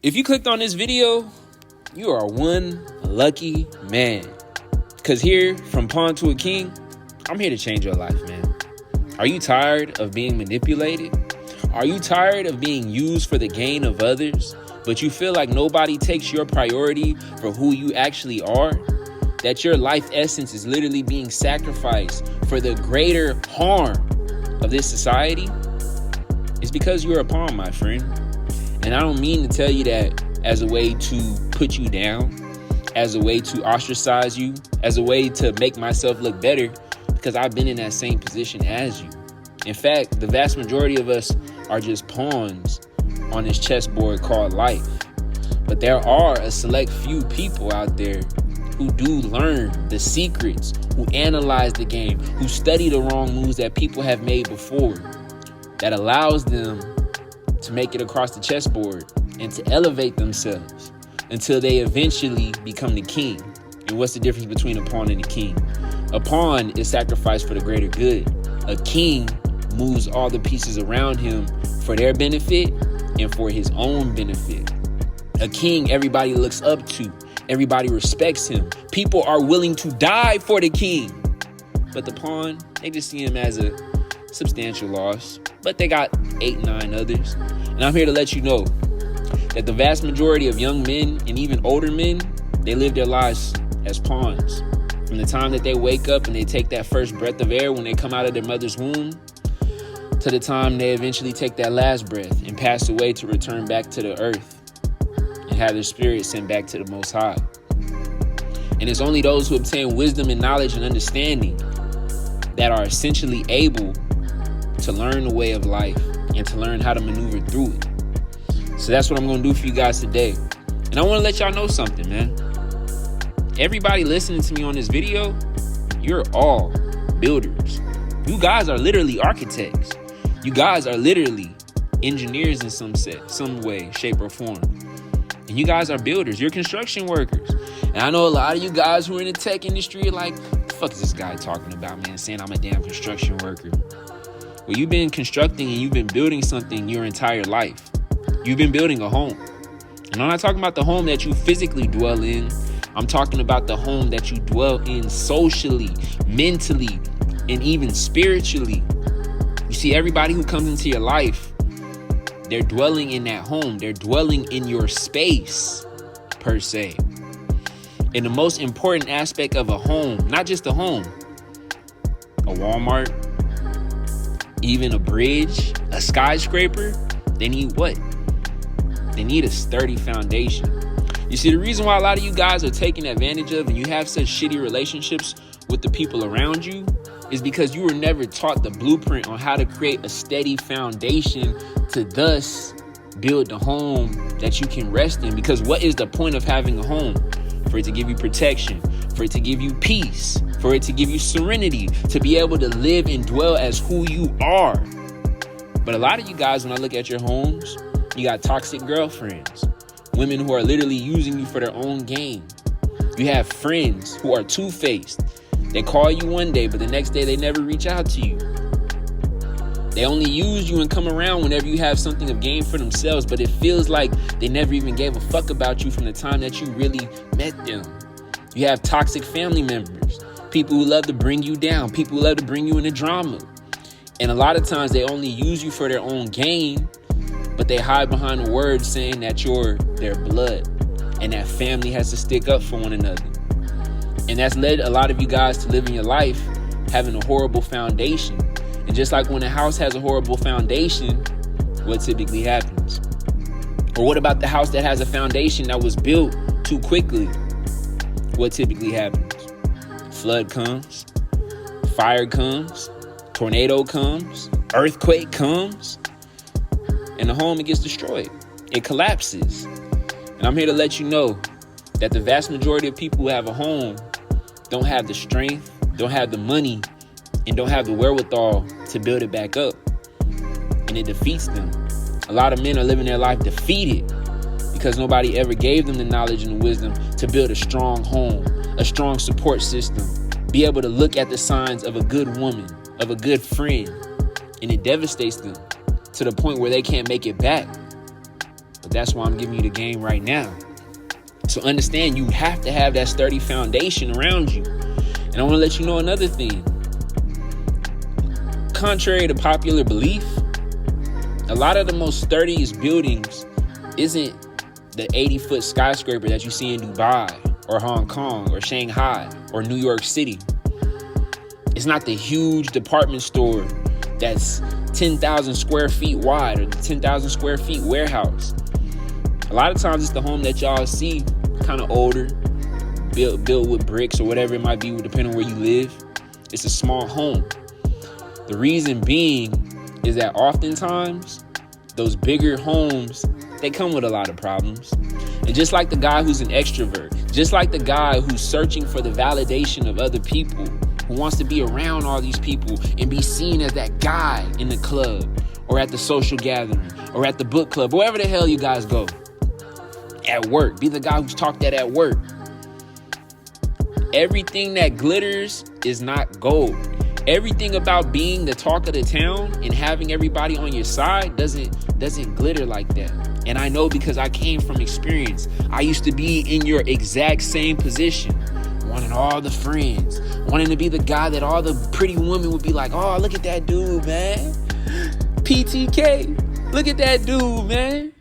If you clicked on this video, you are one lucky man. Because here, from pawn to a king, I'm here to change your life, man. Are you tired of being manipulated? Are you tired of being used for the gain of others, but you feel like nobody takes your priority for who you actually are? That your life essence is literally being sacrificed for the greater harm of this society? It's because you're a pawn, my friend. And I don't mean to tell you that as a way to put you down, as a way to ostracize you, as a way to make myself look better, because I've been in that same position as you. In fact, the vast majority of us are just pawns on this chessboard called life. But there are a select few people out there who do learn the secrets, who analyze the game, who study the wrong moves that people have made before, that allows them to make it across the chessboard and to elevate themselves until they eventually become the king. And what's the difference between a pawn and a king? A pawn is sacrificed for the greater good. A king moves all the pieces around him for their benefit and for his own benefit. A king everybody looks up to. Everybody respects him. People are willing to die for the king. But the pawn, they just see him as a substantial loss. But they got 8, 9 others. And I'm here to let you know that the vast majority of young men and even older men, they live their lives as pawns. From the time that they wake up and they take that first breath of air when they come out of their mother's womb, to the time they eventually take that last breath and pass away to return back to the earth and have their spirit sent back to the Most High. And it's only those who obtain wisdom and knowledge and understanding that are essentially able to learn the way of life and to learn how to maneuver through it. So that's what I'm going to do for you guys today. And I want to let y'all know something, man. Everybody listening to me on this video, you're all builders. You guys are literally architects. You guys are literally engineers in some way, shape, or form. And you guys are builders. You're construction workers. And I know a lot of you guys who are in the tech industry are like, what the fuck is this guy talking about, man? Saying I'm a damn construction worker. Well, you've been constructing and you've been building something your entire life. You've been building a home. And I'm not talking about the home that you physically dwell in. I'm talking about the home that you dwell in socially, mentally, and even spiritually. You see, everybody who comes into your life, they're dwelling in that home. They're dwelling in your space, per se. And the most important aspect of a home, not just a home, a Walmart, even a bridge, a skyscraper, they need what? They need a sturdy foundation. You see, the reason why a lot of you guys are taken advantage of and you have such shitty relationships with the people around you is because you were never taught the blueprint on how to create a steady foundation to thus build the home that you can rest in. Because what is the point of having a home? For it to give you protection, for it to give you peace, for it to give you serenity, to be able to live and dwell as who you are. But a lot of you guys, when I look at your homes, you got toxic girlfriends, women who are literally using you for their own gain. You have friends who are two-faced. They call you one day, but the next day they never reach out to you. They only use you and come around whenever you have something of gain for themselves, but it feels like they never even gave a fuck about you from the time that you really met them. You have toxic family members, people who love to bring you down, people who love to bring you into drama. And a lot of times they only use you for their own gain, but they hide behind the words saying that you're their blood and that family has to stick up for one another. And that's led a lot of you guys to living your life having a horrible foundation. And just like when a house has a horrible foundation, what typically happens? Or what about the house that has a foundation that was built too quickly? What typically happens? Flood comes, fire comes, tornado comes, earthquake comes, and the home, it gets destroyed. It collapses. And I'm here to let you know that the vast majority of people who have a home don't have the strength, don't have the money, and don't have the wherewithal to build it back up. And it defeats them. A lot of men are living their life defeated because nobody ever gave them the knowledge and the wisdom to build a strong home, a strong support system, be able to look at the signs of a good woman, of a good friend, and it devastates them to the point where they can't make it back. But that's why I'm giving you the game right now. So understand, you have to have that sturdy foundation around you. And I want to let you know another thing. Contrary to popular belief, a lot of the most sturdiest buildings isn't the 80-foot skyscraper that you see in Dubai or Hong Kong or Shanghai or New York City. It's not the huge department store that's 10,000 square feet wide or the 10,000 square feet warehouse. A lot of times it's the home that y'all see, kind of older, built with bricks or whatever it might be, depending on where you live. It's a small home. The reason being is that oftentimes those bigger homes, they come with a lot of problems. And just like the guy who's an extrovert, just like the guy who's searching for the validation of other people, who wants to be around all these people and be seen as that guy in the club or at the social gathering or at the book club, wherever the hell you guys go. At work, be the guy who's talked at work. Everything that glitters is not gold. Everything about being the talk of the town and having everybody on your side doesn't glitter like that. And I know because I came from experience. I used to be in your exact same position, wanting all the friends, wanting to be the guy that all the pretty women would be like, oh, look at that dude, man. PTK, look at that dude, man.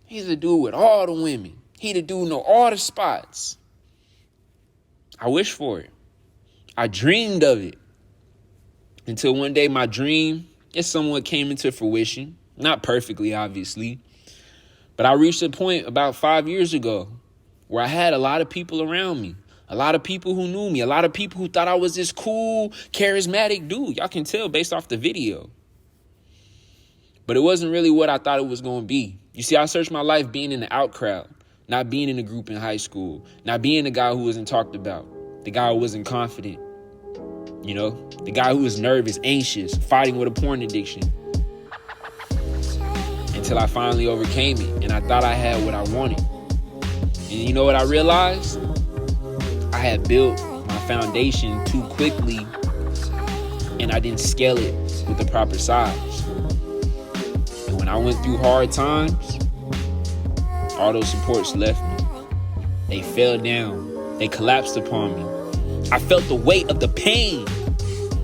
He's a dude with all the women. He the dude know all the spots. I wish for it. I dreamed of it. Until one day my dream, it somewhat came into fruition. Not perfectly, obviously. But I reached a point about 5 years ago where I had a lot of people around me. A lot of people who knew me. A lot of people who thought I was this cool, charismatic dude. Y'all can tell based off the video. But it wasn't really what I thought it was going to be. You see, I searched my life being in the out crowd. Not being in a group in high school. Not being the guy who wasn't talked about. The guy who wasn't confident. You know, the guy who was nervous, anxious, fighting with a porn addiction. Until I finally overcame it. And I thought I had what I wanted. And you know what I realized? I had built my foundation too quickly. And I didn't scale it with the proper size. And when I went through hard times, all those supports left me. They fell down. They collapsed upon me. I felt the weight of the pain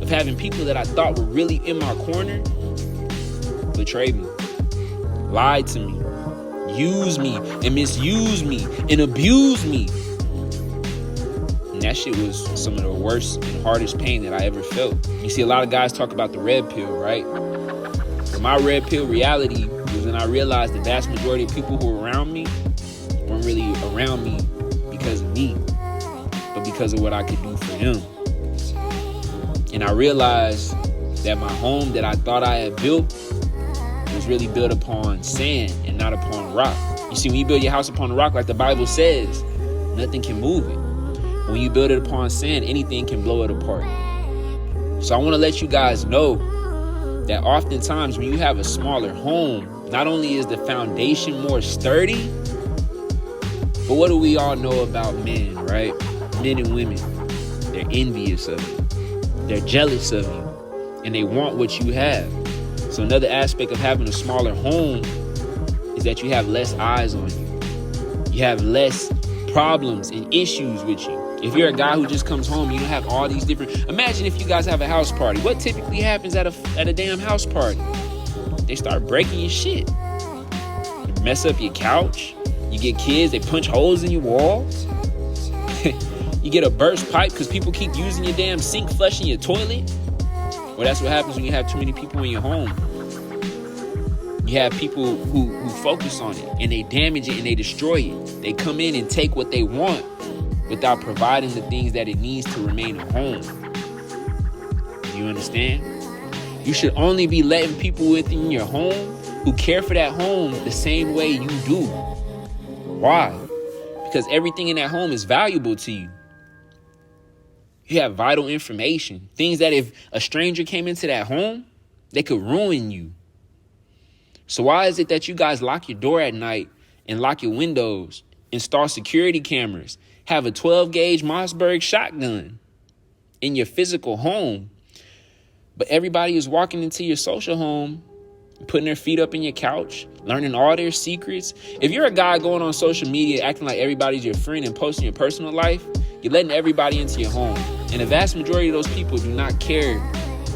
of having people that I thought were really in my corner betray me, lied to me, used me and misused me and abused me. And that shit was some of the worst and hardest pain that I ever felt. You see, a lot of guys talk about the red pill, right? But my red pill reality was when I realized the vast majority of people who were around me weren't really around me because of me, but because of what I could do for them. And I realized that my home that I thought I had built was really built upon sand and not upon rock. You see, when you build your house upon a rock, like the Bible says, nothing can move it. When you build it upon sand, anything can blow it apart. So I want to let you guys know that oftentimes when you have a smaller home, not only is the foundation more sturdy, but what do we all know about men, right? Men and women, they're envious of you. They're jealous of you. And they want what you have. So another aspect of having a smaller home is that you have less eyes on you. You have less problems and issues with you. If you're a guy who just comes home, you don't have all these different... Imagine if you guys have a house party. What typically happens at a damn house party? They start breaking your shit. You mess up your couch. You get kids, they punch holes in your walls. You get a burst pipe because people keep using your damn sink, flushing your toilet. Well, that's what happens when you have too many people in your home. You have people who focus on it and they damage it and they destroy it. They come in and take what they want without providing the things that it needs to remain a home. You understand? You should only be letting people within your home who care for that home the same way you do. Why? Because everything in that home is valuable to you. You have vital information. Things that if a stranger came into that home, they could ruin you. So why is it that you guys lock your door at night and lock your windows, install security cameras, have a 12-gauge Mossberg shotgun in your physical home, but everybody is walking into your social home putting their feet up in your couch, learning all their secrets. If you're a guy going on social media acting like everybody's your friend and posting your personal life, you're letting everybody into your home. And the vast majority of those people do not care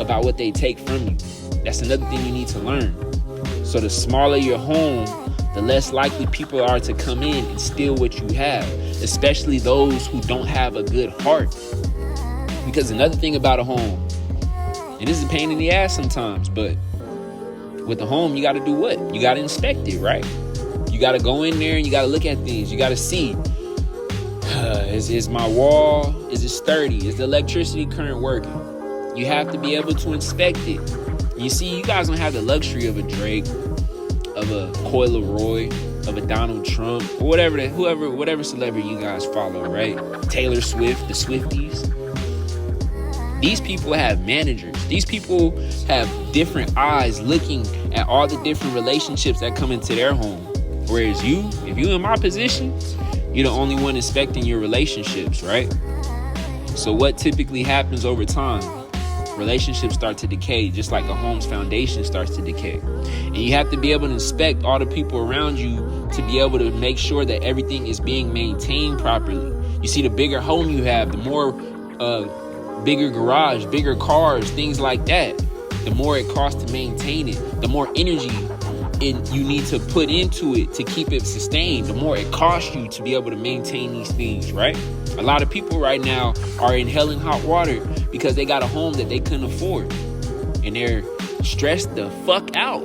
about what they take from you. That's another thing you need to learn. So the smaller your home, the less likely people are to come in and steal what you have, especially those who don't have a good heart. Because another thing about a home, and this is a pain in the ass sometimes, but with the home, you got to do what? You got to inspect it, right? You got to go in there and you got to look at things. You got to see, is my wall, is it sturdy? Is the electricity current working? You have to be able to inspect it. You see, you guys don't have the luxury of a Drake, of a Coy Leroy, of a Donald Trump, or whatever celebrity you guys follow, right? Taylor Swift, the Swifties. These people have managers. These people have different eyes looking at all the different relationships that come into their home. Whereas if you in my position, you're the only one inspecting your relationships, right? So what typically happens over time? Relationships start to decay, just like a home's foundation starts to decay. And you have to be able to inspect all the people around you to be able to make sure that everything is being maintained properly. You see, the bigger home you have, the more bigger garage, bigger cars, things like that, the more it costs to maintain it, the more energy you need to put into it to keep it sustained, the more it costs you to be able to maintain these things, right? A lot of people right now are in hell and hot water because they got a home that they couldn't afford, and they're stressed the fuck out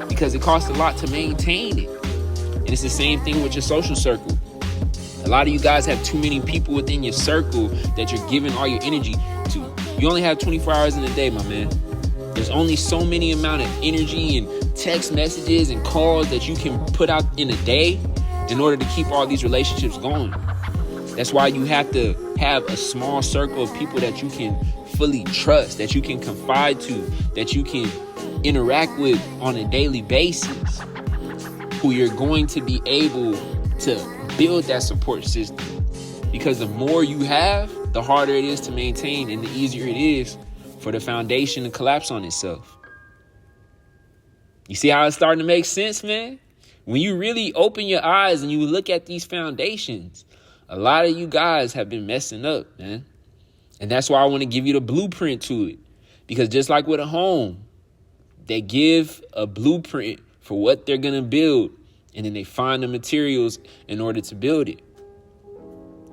because it costs a lot to maintain it. And it's the same thing with your social circle. A lot of you guys have too many people within your circle that you're giving all your energy to. You only have 24 hours in a day, my man. There's only so many amount of energy and text messages and calls that you can put out in a day in order to keep all these relationships going. That's why you have to have a small circle of people that you can fully trust, that you can confide to, that you can interact with on a daily basis, who you're going to be able to build that support system. Because the more you have, the harder it is to maintain and the easier it is for the foundation to collapse on itself. You see how it's starting to make sense, man? When you really open your eyes and you look at these foundations, a lot of you guys have been messing up, man. And that's why I want to give you the blueprint to it. Because just like with a home, they give a blueprint for what they're going to build, and then they find the materials in order to build it.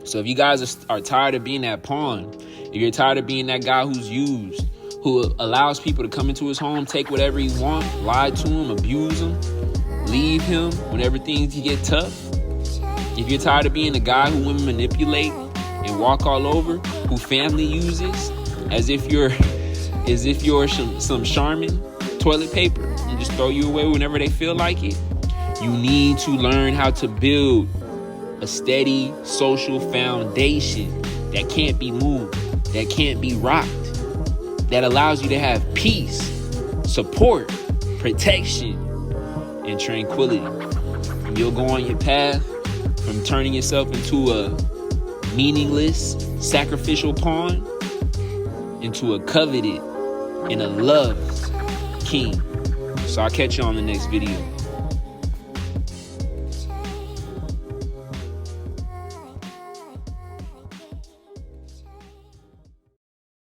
So if you guys are tired of being that pawn, if you're tired of being that guy who's used, who allows people to come into his home, take whatever he wants, lie to him, abuse him, leave him whenever things get tough. If you're tired of being the guy who women manipulate and walk all over, who family uses as if you're some Charmin toilet paper and just throw you away whenever they feel like it, you need to learn how to build a steady social foundation that can't be moved, that can't be rocked, that allows you to have peace, support, protection, and tranquility. And you'll go on your path from turning yourself into a meaningless, sacrificial pawn into a coveted and a loved king. So I'll catch you on the next video.